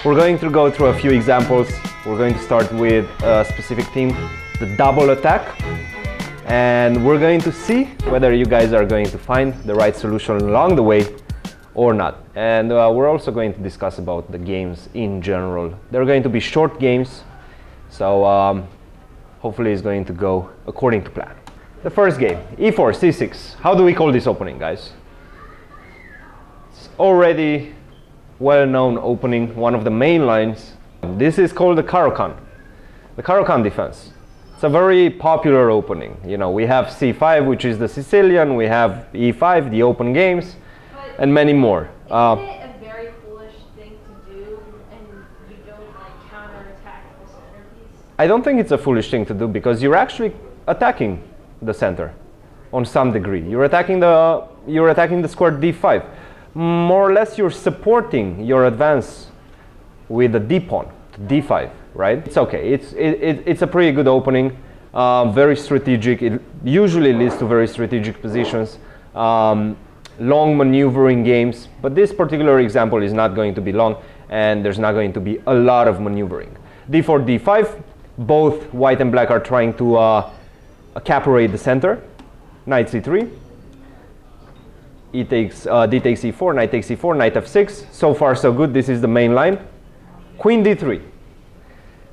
We're going to go through a few examples. We're going to start with a specific theme, the double attack. And we're going to see whether you guys are going to find the right solution along the way or not. And we're also going to discuss about the games in general. They're going to be short games, so hopefully it's going to go according to plan. The first game, e4, c6. How do we call this opening, guys? It's already well-known opening, one of the main lines. This is called the Caro-Kann defense. It's a very popular opening. You know, we have c5, which is the Sicilian, we have e5, the open games, and many more. Isn't it a very foolish thing to do, and you don't like counterattack the centerpiece? I don't think it's a foolish thing to do because you're actually attacking the center on some degree. You're attacking the square d5. More or less, you're supporting your advance with the d pawn to d5. Right? It's okay. It's a pretty good opening, very strategic. It usually leads to very strategic positions, long maneuvering games. But this particular example is not going to be long, and there's not going to be a lot of maneuvering. d4, d5. Both white and black are trying to caparate the center. Knight c3. D takes e4. Knight takes e4. Knight f6. So far, so good. This is the main line. Queen d3.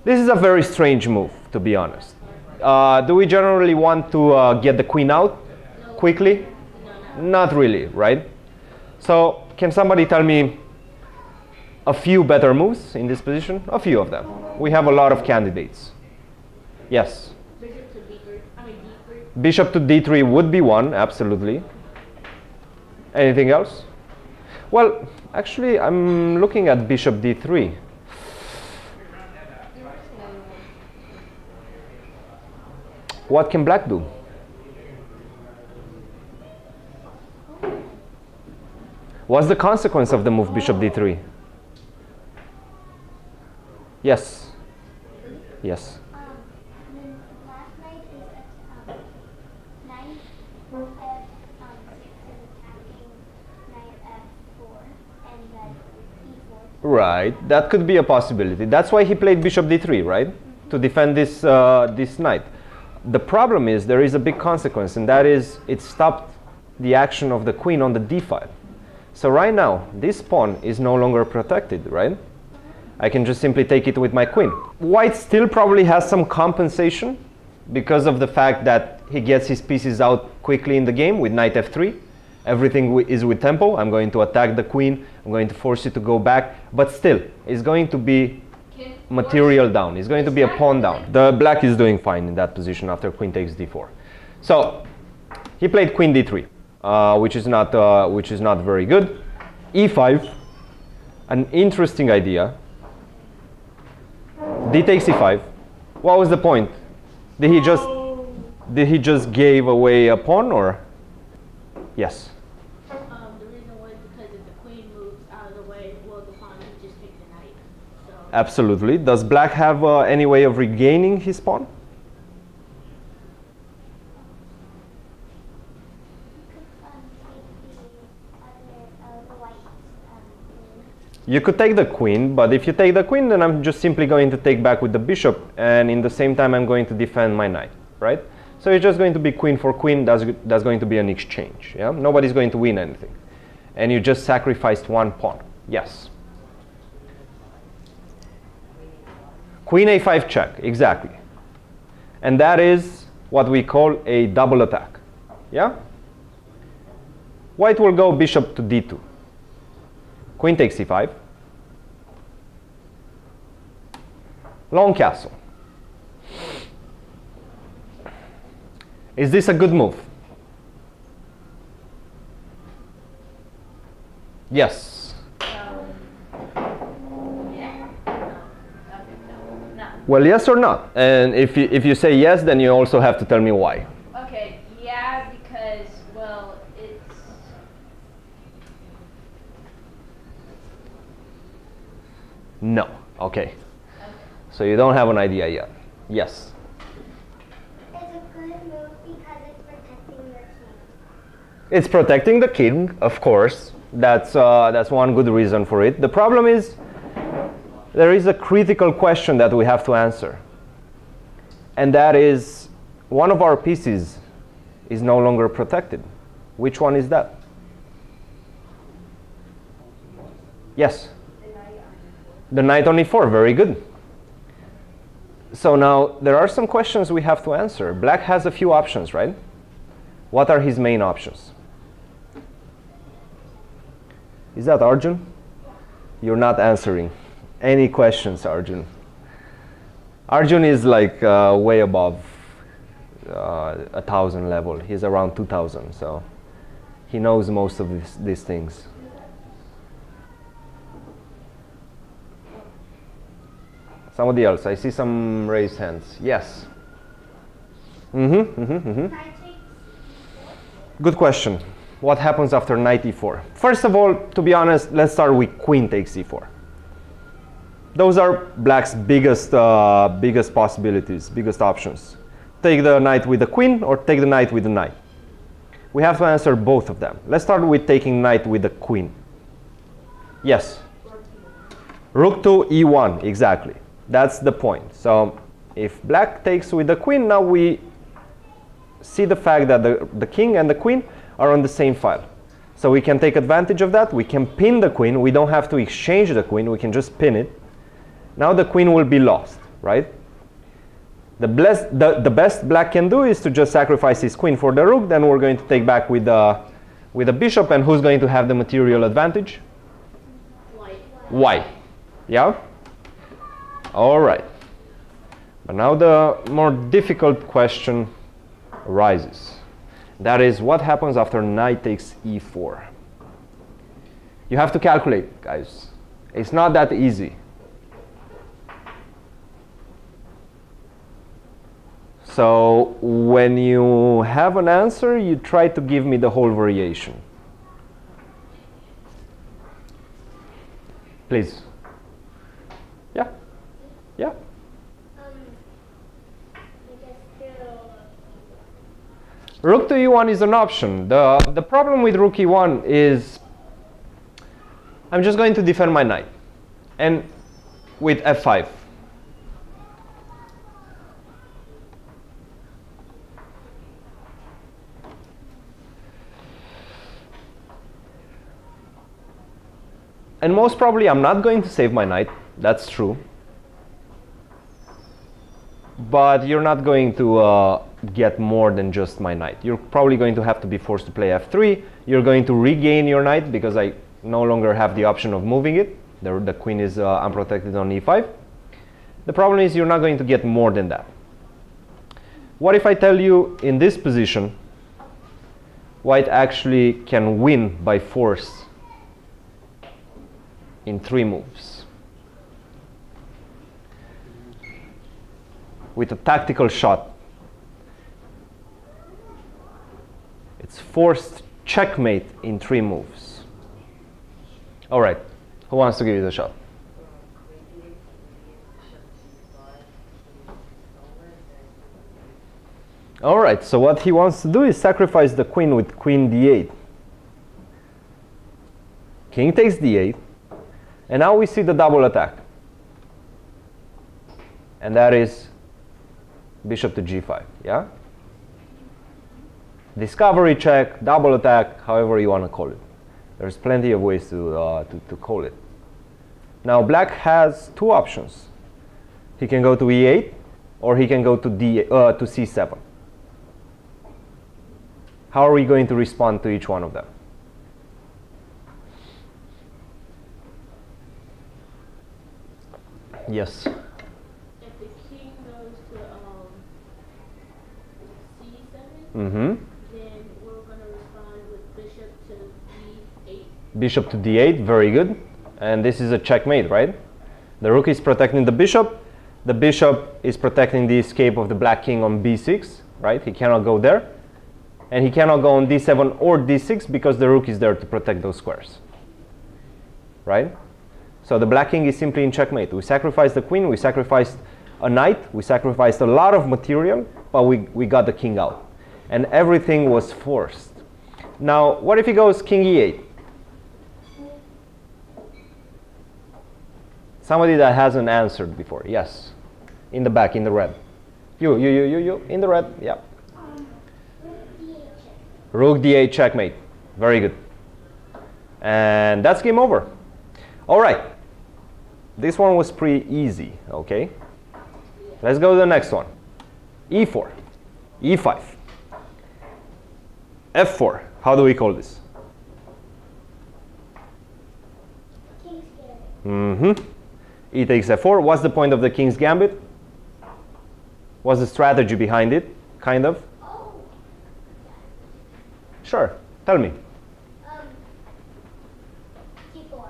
This is a very strange move, to be honest. Do we generally want to get the queen out quickly? Not really, right? So can somebody tell me a few better moves in this position? A few of them. We have a lot of candidates. Yes? Bishop to d3. I mean d3. Bishop to d3 would be one, absolutely. Anything else? Well, actually, I'm looking at bishop d3. What can black do? What's the consequence of the move bishop d3? Yes. Yes. Last night is knight f6 is attacking knight f4 and then e4. Right. That could be a possibility. That's why he played bishop d3, right? To defend this this knight. The problem is there is a big consequence, and that is it stopped the action of the queen on the d file. So right now, this pawn is no longer protected, right? I can just simply take it with my queen. White still probably has some compensation because of the fact that he gets his pieces out quickly in the game with knight f3. Everything is with tempo. I'm going to attack the queen. I'm going to force you to go back. But still, it's going to be material down. It's going to be a pawn down. The black is doing fine in that position after queen takes d4. So he played queen d3, which is not very good. e5, an interesting idea. D takes e5. What was the point? Did he just gave away a pawn, or? Yes. The reason was because if the queen moves out of the way, well, the pawn can just take the knight. So. Absolutely. Does black have any way of regaining his pawn? You could take the queen, but if you take the queen, then I'm just simply going to take back with the bishop, and in the same time I'm going to defend my knight, right? So it's just going to be queen for queen. That's going to be an exchange. Yeah, nobody's going to win anything, and you just sacrificed one pawn. Yes. Queen a5 check, exactly, and that is what we call a double attack. Yeah. White will go bishop to d2. Queen takes c5. Long castle. Is this a good move? Yes. Yeah. No. Well, yes or not? And if you say yes, then you also have to tell me why. Okay, yeah, because, well, it's... No. Okay. So you don't have an idea yet. Yes. It's a good move because it's protecting your king. It's protecting the king, of course. That's one good reason for it. The problem is there is a critical question that we have to answer. And that is, one of our pieces is no longer protected. Which one is that? Yes? The knight on e4, very good. So now, there are some questions we have to answer. Black has a few options, right? What are his main options? Is that Arjun? You're not answering any questions, Arjun. Arjun is like way above 1,000 level. He's around 2,000, so he knows most of these things. Somebody else. I see some raised hands. Yes. Good question. What happens after knight e4? First of all, to be honest, let's start with queen takes e4. Those are black's biggest possibilities, biggest options. Take the knight with the queen or take the knight with the knight. We have to answer both of them. Let's start with taking knight with the queen. Yes? Rook to e1, exactly. That's the point. So if black takes with the queen, now we see the fact that the king and the queen are on the same file. So we can take advantage of that. We can pin the queen. We don't have to exchange the queen. We can just pin it. Now the queen will be lost, right? The best black can do is to just sacrifice his queen for the rook. Then we're going to take back with the bishop. And who's going to have the material advantage? White. White. Yeah? All right. But now the more difficult question arises. That is, what happens after knight takes e4? You have to calculate, guys. It's not that easy. So when you have an answer, you try to give me the whole variation. Please. Yeah? Yeah? Rook to e1 is an option. The problem with rook e1 is I'm just going to defend my knight. And with f5. And most probably I'm not going to save my knight. That's true. But you're not going to get more than just my knight. You're probably going to have to be forced to play f3. You're going to regain your knight because I no longer have the option of moving it. The queen is unprotected on e5. The problem is you're not going to get more than that. What if I tell you in this position, white actually can win by force in 3 moves? With a tactical shot. It's forced checkmate in 3 moves. All right, who wants to give it a shot? All right, so what he wants to do is sacrifice the queen with queen d8. King takes d8, and now we see the double attack. And that is bishop to g5, yeah? Discovery check, double attack, however you want to call it. There's plenty of ways to call it. Now black has 2 options. He can go to e8 or he can go to c7. How are we going to respond to each one of them? Yes. If the king goes to c7, then we're going to respond with bishop to d8. Bishop to d8, very good. And this is a checkmate, right? The rook is protecting the bishop. The bishop is protecting the escape of the black king on b6, right? He cannot go there. And he cannot go on d7 or d6 because the rook is there to protect those squares, right? So the black king is simply in checkmate. We sacrificed the queen, we sacrificed a knight, we sacrificed a lot of material, but we got the king out. And everything was forced. Now, what if he goes king e8? Somebody that hasn't answered before. Yes. In the back, in the red. You, in the red. Yeah. Rook d8 checkmate. Very good. And that's game over. All right. This one was pretty easy, okay? Let's go to the next one. e4, e5, f4. How do we call this? King's Gambit. E takes f4. What's the point of the King's Gambit? What's the strategy behind it, kind of? Oh. Sure, tell me. D4.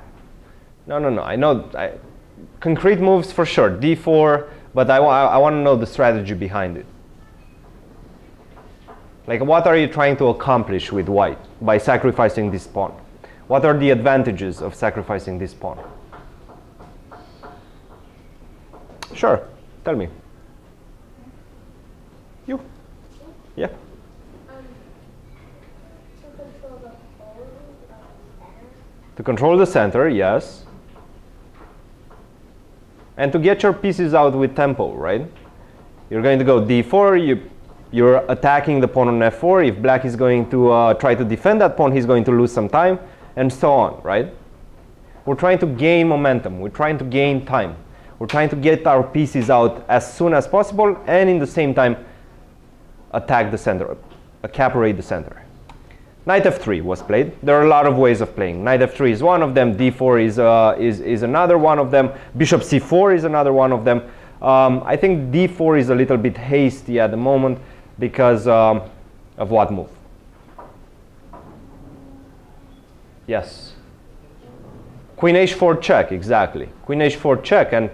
No. I know concrete moves for sure, d4, but I want to know the strategy behind it. Like, what are you trying to accomplish with white by sacrificing this pawn? What are the advantages of sacrificing this pawn? Sure, tell me. You? Yeah. To control the whole center. To control the center, yes. And to get your pieces out with tempo, right? You're going to go d4, you're attacking the pawn on f4. If black is going to try to defend that pawn, he's going to lose some time, and so on, right? We're trying to gain momentum. We're trying to gain time. We're trying to get our pieces out as soon as possible, and in the same time, attack the center, accaparate the center. Knight f3 was played. There are a lot of ways of playing. Knight f3 is one of them. d4 is another one of them. Bishop c4 is another one of them. I think d4 is a little bit hasty at the moment because of what move? Yes. Queen h4 check, exactly. Queen h4 check, and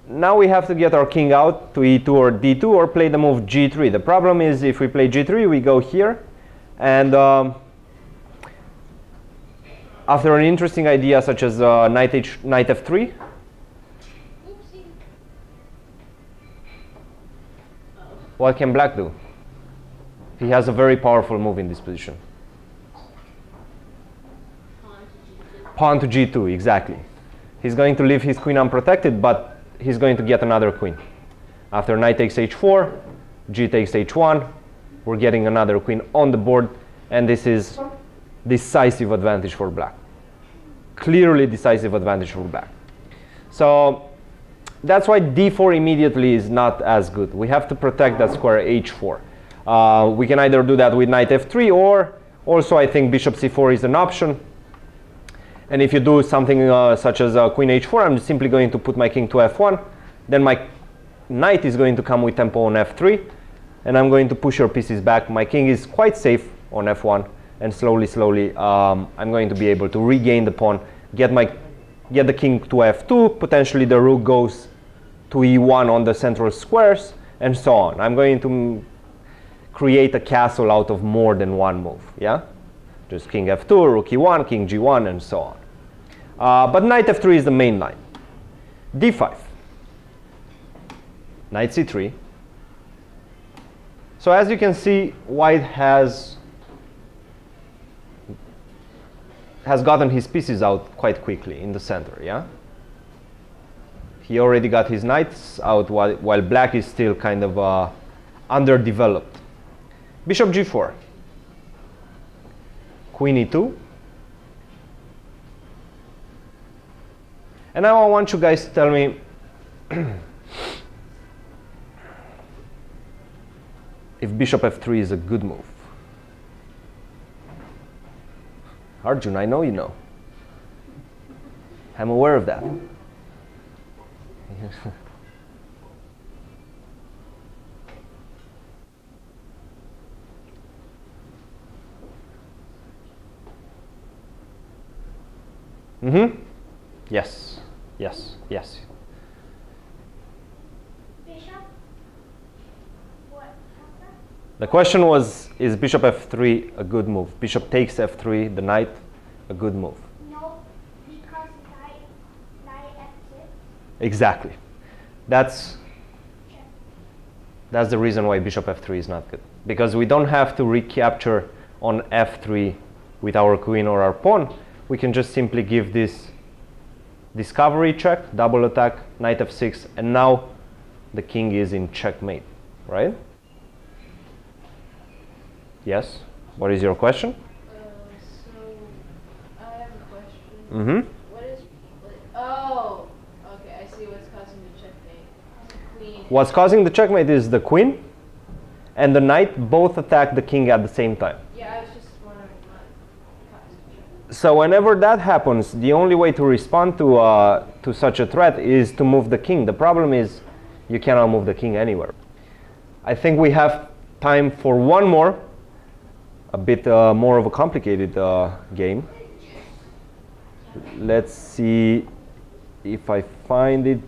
now we have to get our king out to e2 or d2 or play the move g3. The problem is if we play g3, we go here, and after an interesting idea such as knight f3, what can black do? He has a very powerful move in this position. Pawn to g2, exactly. He's going to leave his queen unprotected, but he's going to get another queen. After knight takes h4, g takes h1, we're getting another queen on the board, and this is decisive advantage for black. Clearly decisive advantage for black. So that's why d4 immediately is not as good. We have to protect that square h4. We can either do that with knight f3, or also I think bishop c4 is an option. And if you do something such as queen h4, I'm simply going to put my king to f1. Then my knight is going to come with tempo on f3. And I'm going to push your pieces back. My king is quite safe on f1. And slowly, I'm going to be able to regain the pawn, get the king to f2. Potentially the rook goes to e1 on the central squares, and so on. I'm going to create a castle out of more than one move. Yeah? Just king f2, rook e1, king g1, and so on. But knight f3 is the main line. d5. Knight c3. So as you can see, white has gotten his pieces out quite quickly in the center. Yeah. He already got his knights out while black is still kind of underdeveloped. Bishop g4. Queen e2. And now I want you guys to tell me if bishop f3 is a good move. Arjun, I know you know. I'm aware of that. Yes. Bishop? What? The question was, is bishop f3 a good move? Bishop takes f3, the knight, a good move? No, because knight f6. Exactly. That's the reason why bishop f3 is not good. Because we don't have to recapture on f3 with our queen or our pawn. We can just simply give this discovery check, double attack, knight f6, and now the king is in checkmate, right? Yes? What is your question? So, I have a question. Mm-hmm. Oh, okay, I see what's causing the checkmate. Queen. What's causing the checkmate is the queen and the knight both attack the king at the same time. Yeah, I was just wondering what caused the checkmate. So whenever that happens, the only way to respond to such a threat is to move the king. The problem is you cannot move the king anywhere. I think we have time for one more, a bit more of a complicated game. Let's see if I find it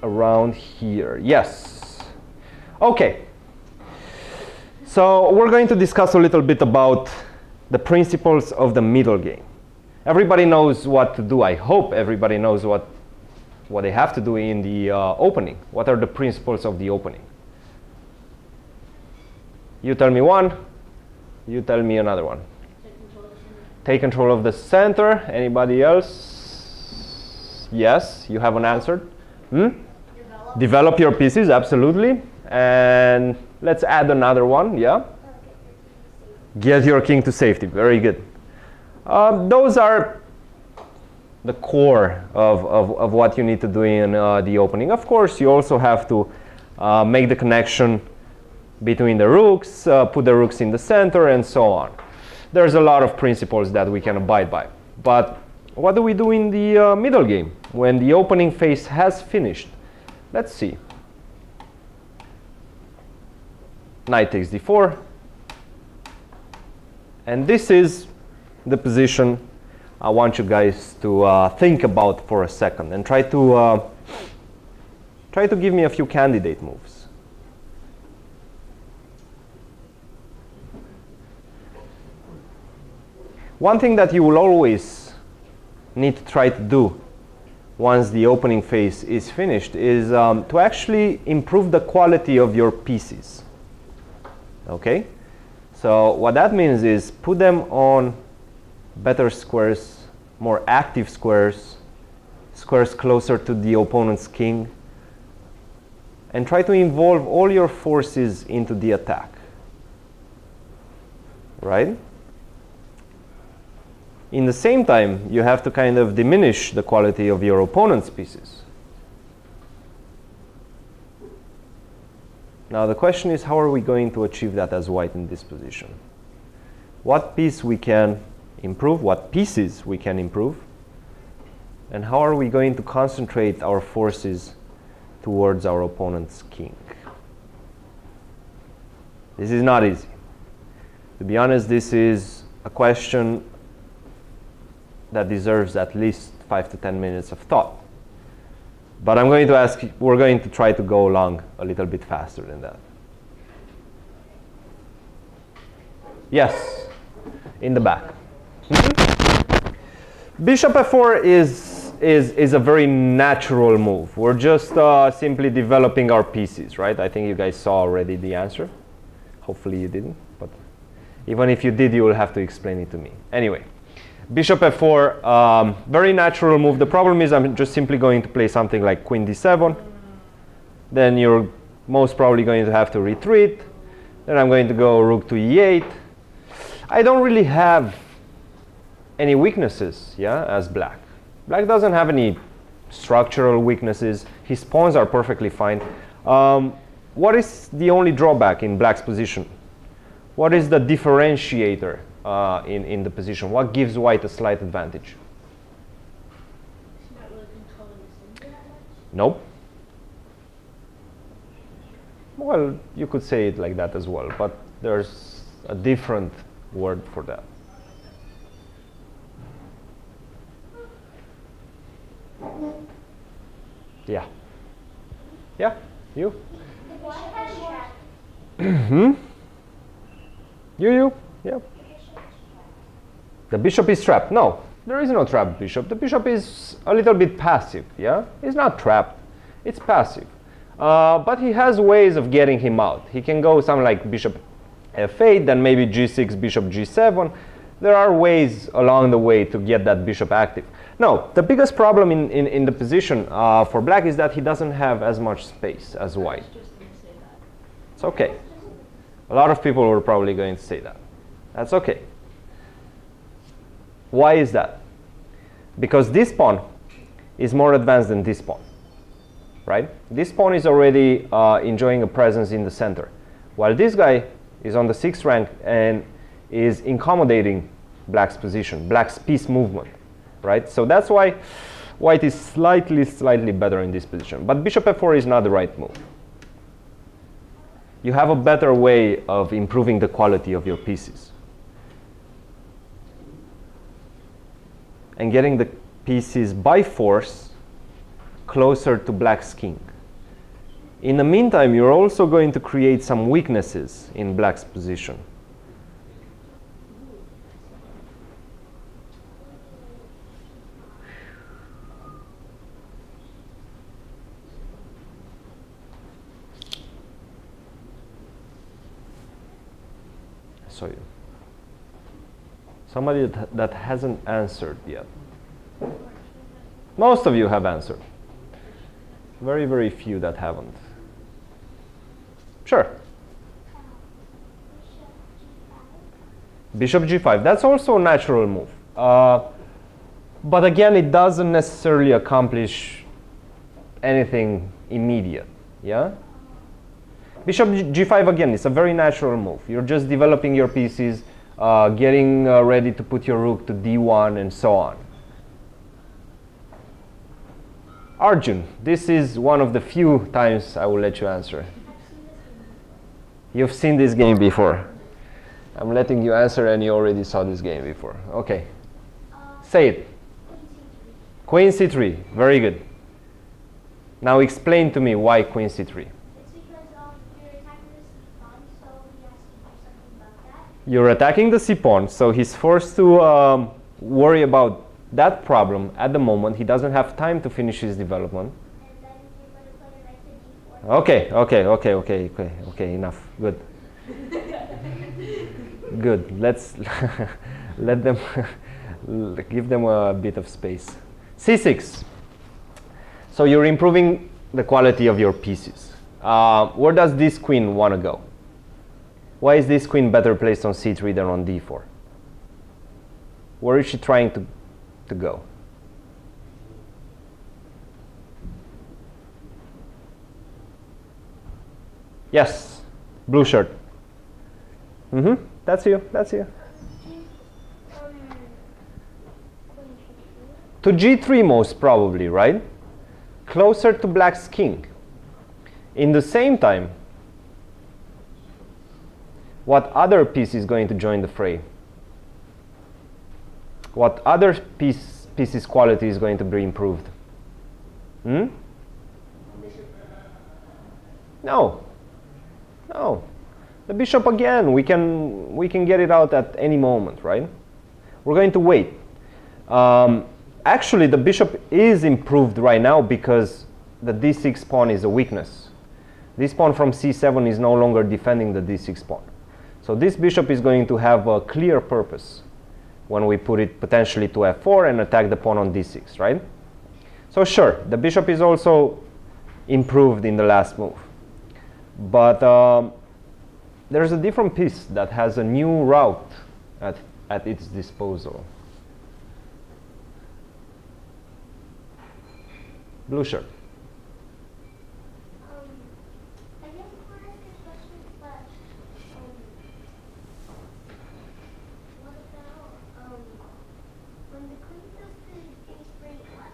around here. Yes. Okay. So we're going to discuss a little bit about the principles of the middle game. Everybody knows what to do. I hope everybody knows what they have to do in the opening. What are the principles of the opening? You tell me one. You tell me another one. Take control of the center. Anybody else? Yes, you haven't answered. Develop your pieces, absolutely. And let's add another one, yeah? Get your king to safety, very good. Those are the core of what you need to do in the opening. Of course, you also have to make the connection between the rooks, put the rooks in the center, and so on. There's a lot of principles that we can abide by. But what do we do in the middle game when the opening phase has finished? Let's see. Knight takes d4. And this is the position I want you guys to think about for a second and try to give me a few candidate moves. One thing that you will always need to try to do once the opening phase is finished is to actually improve the quality of your pieces. Okay? So what that means is put them on better squares, more active squares, squares closer to the opponent's king, and try to involve all your forces into the attack. Right? In the same time, you have to kind of diminish the quality of your opponent's pieces. Now the question is, how are we going to achieve that as white in this position? What piece we can improve, what pieces we can improve, and how are we going to concentrate our forces towards our opponent's king? This is not easy. To be honest, this is a question that deserves at least 5 to 10 minutes of thought. But I'm going to ask, we're going to try to go along a little bit faster than that. Yes, in the back. Bishop f4 is a very natural move. We're just simply developing our pieces, right? I think you guys saw already the answer. Hopefully you didn't, but even if you did, you will have to explain it to me. Anyway. Bishop f4, very natural move. The problem is I'm just simply going to play something like queen d7. Then you're most probably going to have to retreat. Then I'm going to go rook to e8. I don't really have any weaknesses, yeah, as black. Black doesn't have any structural weaknesses. His pawns are perfectly fine. What is the only drawback in black's position? What is the differentiator in the position? What gives white a slight advantage? Not really controlling the center that much? Nope. Well, you could say it like that as well, but there's a different word for that. Yeah. Yeah, you? You, yeah. The bishop is trapped. No, there is no trapped bishop. The bishop is a little bit passive, yeah? It's not trapped, it's passive. But he has ways of getting him out. He can go something like bishop f8, then maybe g6, bishop g7. There are ways along the way to get that bishop active. No, the biggest problem in the position for black is that he doesn't have as much space as white. It's okay. A lot of people were probably going to say that. That's okay. Why is that? Because this pawn is more advanced than this pawn, right? This pawn is already enjoying a presence in the center, while this guy is on the 6th rank and is accommodating black's position, black's piece movement, right? So that's why white is slightly better in this position. But bishop f4 is not the right move. You have a better way of improving the quality of your pieces and getting the pieces by force closer to black's king. In the meantime, you're also going to create some weaknesses in black's position. I saw you. Somebody that hasn't answered yet. Most of you have answered. Very, very few that haven't. Sure. Bishop g5. That's also a natural move. But again, it doesn't necessarily accomplish anything immediate. Yeah? Bishop g5 again, it's a very natural move. You're just developing your pieces, getting ready to put your rook to d1 and so on. Arjun, this is one of the few times I will let you answer. You've seen this game before. I'm letting you answer and you already saw this game before. Okay. Say it. Queen c3. Very good. Now explain to me why queen c3. It's because you're attacking the c-pawn, so he has to do something about that. You're attacking the c-pawn, so he's forced to worry about that problem at the moment. He doesn't have time to finish his development. And then you're going to play the knight to d4. Okay, enough. Good. Good. Let's let them give them a bit of space. c6. So you're improving the quality of your pieces. Where does this queen want to go? Why is this queen better placed on c3 than on d4? Where is she trying to go? Yes, blue shirt. That's you. That's you. To g3 most probably, right? Closer to black's king. In the same time, what other piece is going to join the fray? What other piece's quality is going to be improved? No. No. The bishop again, we can get it out at any moment, right? We're going to wait. Actually, the bishop is improved right now because the d6 pawn is a weakness. This pawn from c7 is no longer defending the d6 pawn. So this bishop is going to have a clear purpose when we put it potentially to f4 and attack the pawn on d6, right? So sure, the bishop is also improved in the last move. But there's a different piece that has a new route at its disposal. Blue shirt. I guess I want to ask a question, but what about when the queen goes to d3, what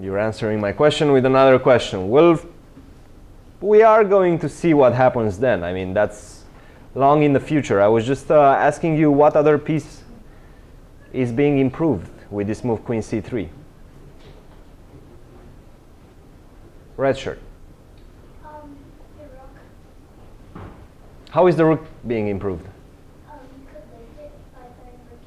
You're answering my question with another question. Well, we are going to see what happens then. I mean, that's long in the future. I was just asking you what other piece is being improved with this move queen c3. Red shirt. the rook? How is the rook being improved? You could link it by playing rook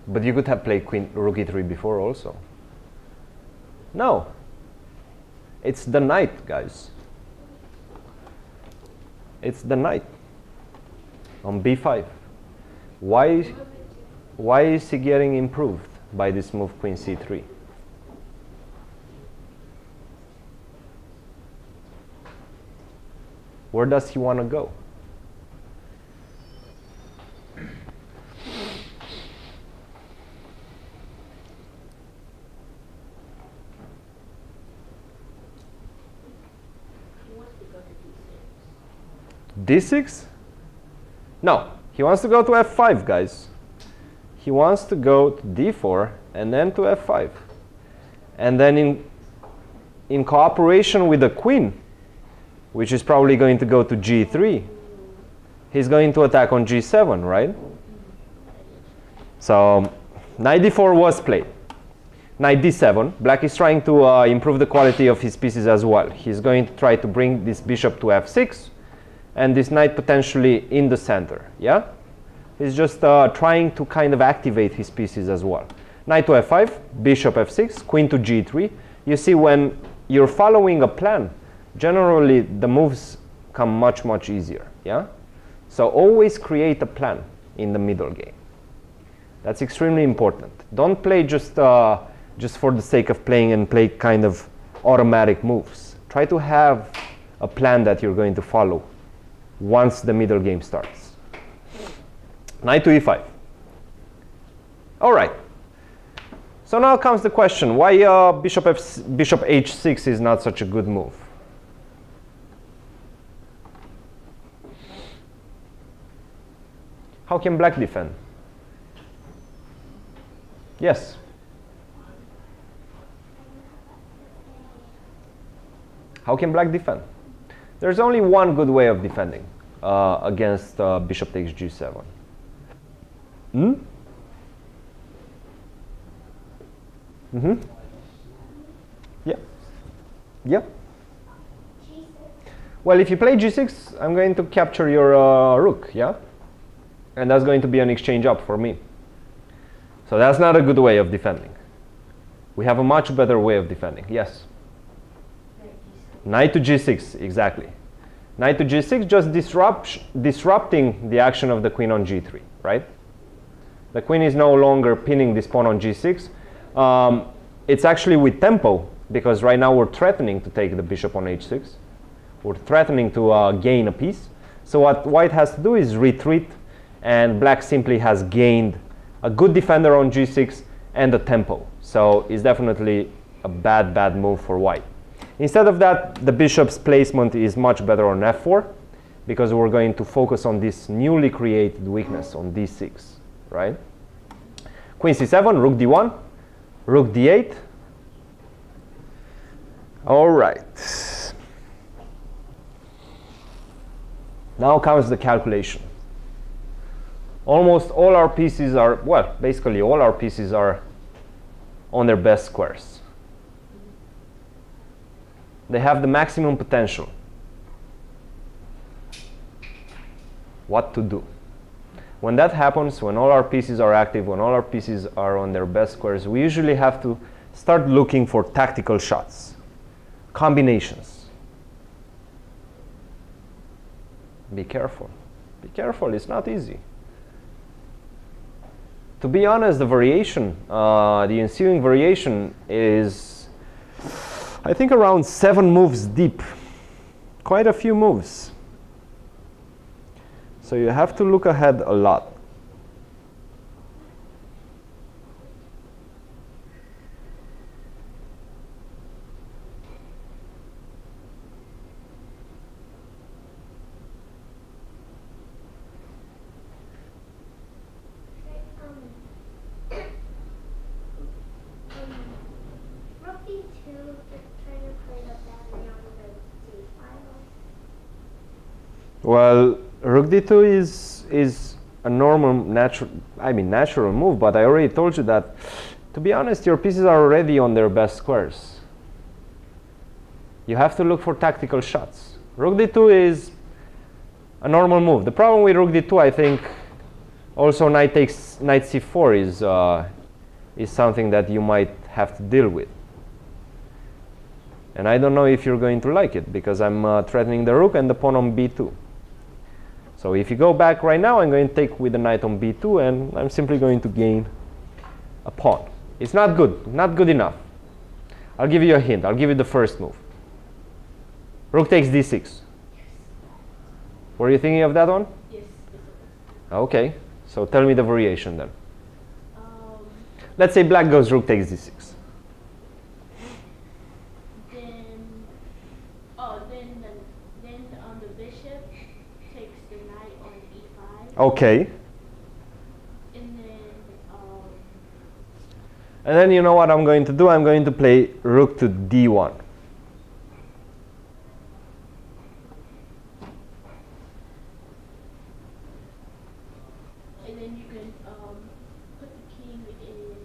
e3. But you could have played rook e3 before also. No, It's the knight, guys. It's the knight on b5. Why is he getting improved by this move, queen c3? Where does he want to go? D6? No, he wants to go to f5, guys. He wants to go to d4 and then to f5. And then in cooperation with the queen, which is probably going to go to g3, he's going to attack on g7, right? So knight d4 was played. Knight d7. Black is trying to improve the quality of his pieces as well. He's going to try to bring this bishop to f6 and this knight potentially in the center. Yeah? He's just trying to kind of activate his pieces as well. Knight to f5, bishop f6, queen to g3. You see, when you're following a plan, generally the moves come much, much easier. Yeah? So always create a plan in the middle game. That's extremely important. Don't play just for the sake of playing and play kind of automatic moves. Try to have a plan that you're going to follow once the middle game starts. Knight to e5. All right. So now comes the question, why bishop h6 is not such a good move? How can black defend? Yes? How can black defend? There's only one good way of defending against bishop takes g7. Hmm? Mm-hmm. Yeah. Yeah. Well, if you play g6, I'm going to capture your rook, yeah? And that's going to be an exchange up for me. So that's not a good way of defending. We have a much better way of defending. Yes? Knight to g6, exactly. Knight to g6, just disrupting the action of the queen on g3, right? The queen is no longer pinning this pawn on g6. It's actually with tempo, because right now we're threatening to take the bishop on h6. We're threatening to gain a piece. So what white has to do is retreat, and black simply has gained a good defender on g6 and a tempo. So it's definitely a bad move for white. Instead of that, the bishop's placement is much better on f4, because we're going to focus on this newly created weakness on d6, right? Queen c7, rook d1, rook d8. All right. Now comes the calculation. Almost all our pieces are, well, basically all our pieces are on their best squares. They have the maximum potential. What to do? When that happens, when all our pieces are active, when all our pieces are on their best squares, we usually have to start looking for tactical shots, combinations. Be careful. Be careful, it's not easy. To be honest, the variation, the ensuing variation is, I think, around 7 moves deep. Quite a few moves. So you have to look ahead a lot. Well, rook d2 is a normal, natural move, but I already told you that, to be honest, your pieces are already on their best squares. You have to look for tactical shots. Rook d2 is a normal move. The problem with rook d2, I think, also knight c4 is something that you might have to deal with. And I don't know if you're going to like it, because I'm threatening the rook and the pawn on b2. So if you go back right now, I'm going to take with the knight on b2, and I'm simply going to gain a pawn. It's not good, not good enough. I'll give you a hint. I'll give you the first move. Rook takes d6. Were you thinking of that one? Yes. Okay, so tell me the variation then. Um, Let's say black goes rook takes d6. then on the bishop takes the knight on e5. Okay. And then And then you know what I'm going to do? I'm going to play rook to d1. and then you can put the king in.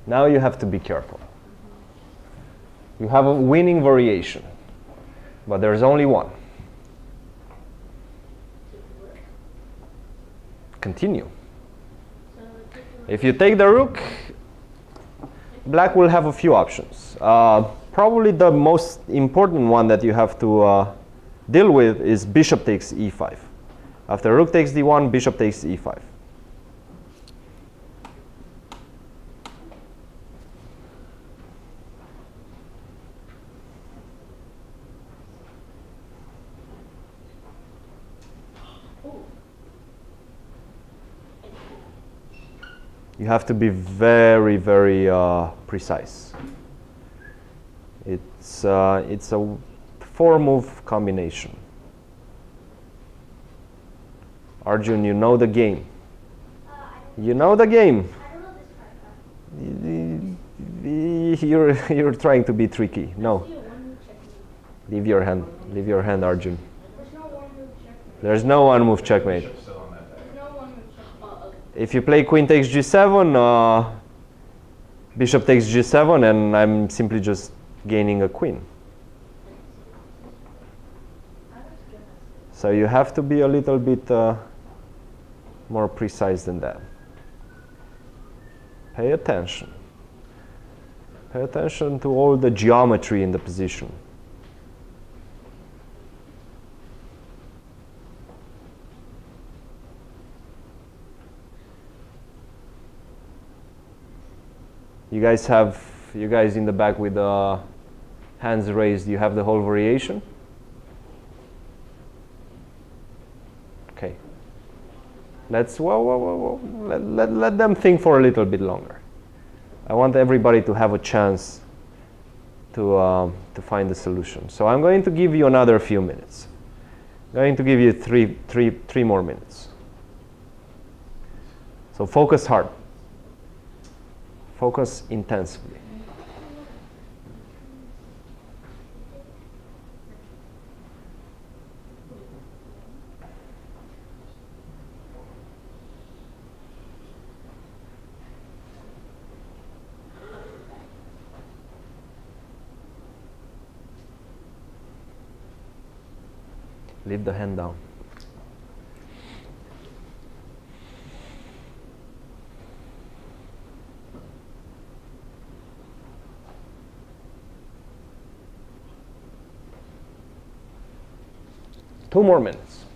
Now you have to be careful. You have a winning variation, but there's only one. Continue. If you take the rook, black will have a few options. Probably the most important one that you have to deal with is bishop takes e5. After rook takes d1, bishop takes e5. You have to be very, very precise. It's a 4-move combination. Arjun, you know the game. You know the game. I don't know this card. You're trying to be tricky. No. Leave your hand. Leave your hand, Arjun. There's no one move There's no 1-move checkmate. checkmate. There's no one move checkmate. Okay. If you play queen takes g7, bishop takes g7, and I'm simply just gaining a queen. So you have to be a little bit more precise than that. Pay attention. Pay attention to all the geometry in the position. You guys in the back with the hands raised, you have the whole variation? Okay. Let's let them think for a little bit longer. I want everybody to have a chance to find the solution. So I'm going to give you another few minutes. I'm going to give you three more minutes. So focus hard. Focus intensively. Leave the hand down. Two more minutes.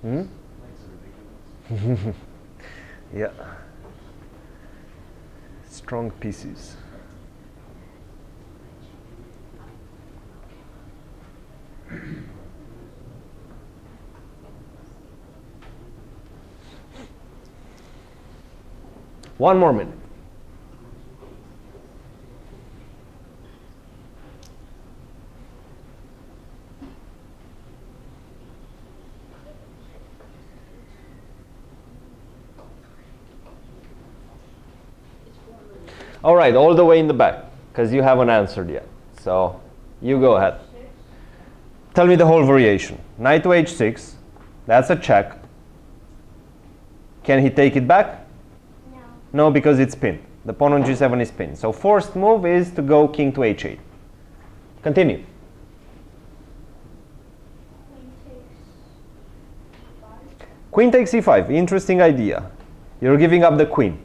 Hmm? Yeah. Strong pieces. One more minute. All right, all the way in the back, because you haven't answered yet. So you go ahead. Tell me the whole variation. Knight to h6. That's a check. Can he take it back? No. No, because it's pinned. The pawn on g7 is pinned. So forced move is to go king to h8. Continue. Queen takes e5. Interesting idea. You're giving up the queen.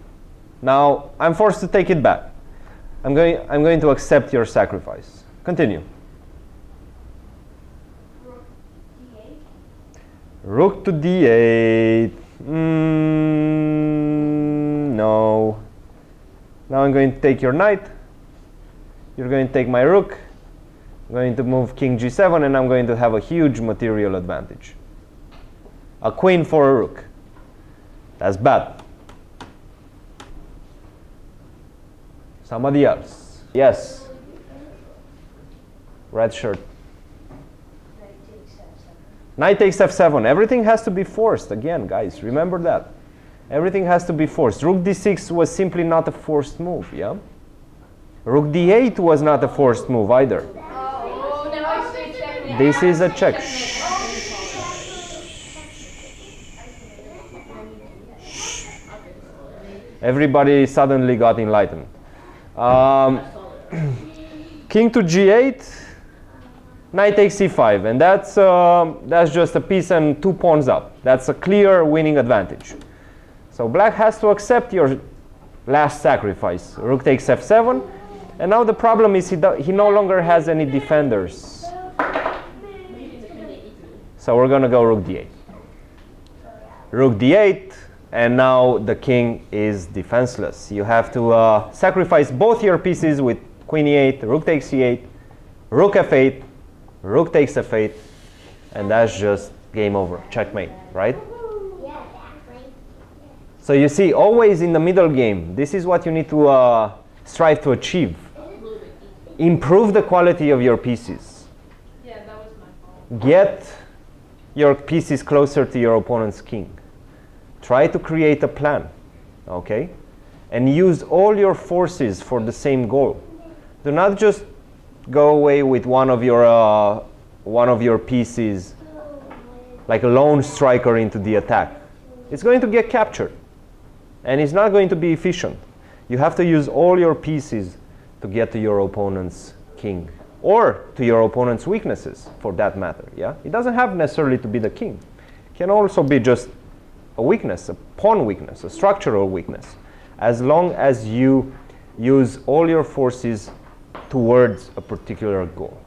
Now I'm forced to take it back. I'm going to accept your sacrifice. Continue. Rook to d8. No. Now I'm going to take your knight. You're going to take my rook. I'm going to move king g7, and I'm going to have a huge material advantage. A queen for a rook. That's bad. Somebody else. Yes. Red shirt. Knight takes f7. Everything has to be forced. Again, guys, remember that. Everything has to be forced. Rook d6 was simply not a forced move, yeah? Rook d8 was not a forced move either. Oh, now I see check. This is a check. Shh. Everybody suddenly got enlightened. King to g8. Knight takes c5, and that's just a piece and 2 pawns up. That's a clear winning advantage. So black has to accept your last sacrifice. Rook takes f7, and now the problem is he no longer has any defenders. So we're going to go rook d8. Rook d8, and now the king is defenseless. You have to sacrifice both your pieces with queen e8, rook takes e8, rook f8, rook takes f8, and that's just game over, checkmate, right? Yeah, exactly. So you see, always in the middle game, this is what you need to strive to achieve. Improve the quality of your pieces. Yeah, that was my fault. Get your pieces closer to your opponent's king. Try to create a plan, okay? And use all your forces for the same goal. Do not just go away with one of your pieces like a lone striker into the attack. It's going to get captured, and it's not going to be efficient. You have to use all your pieces to get to your opponent's king, or to your opponent's weaknesses, for that matter. Yeah, it doesn't have necessarily to be the king. It can also be just a weakness, a pawn weakness, a structural weakness, as long as you use all your forces towards a particular goal.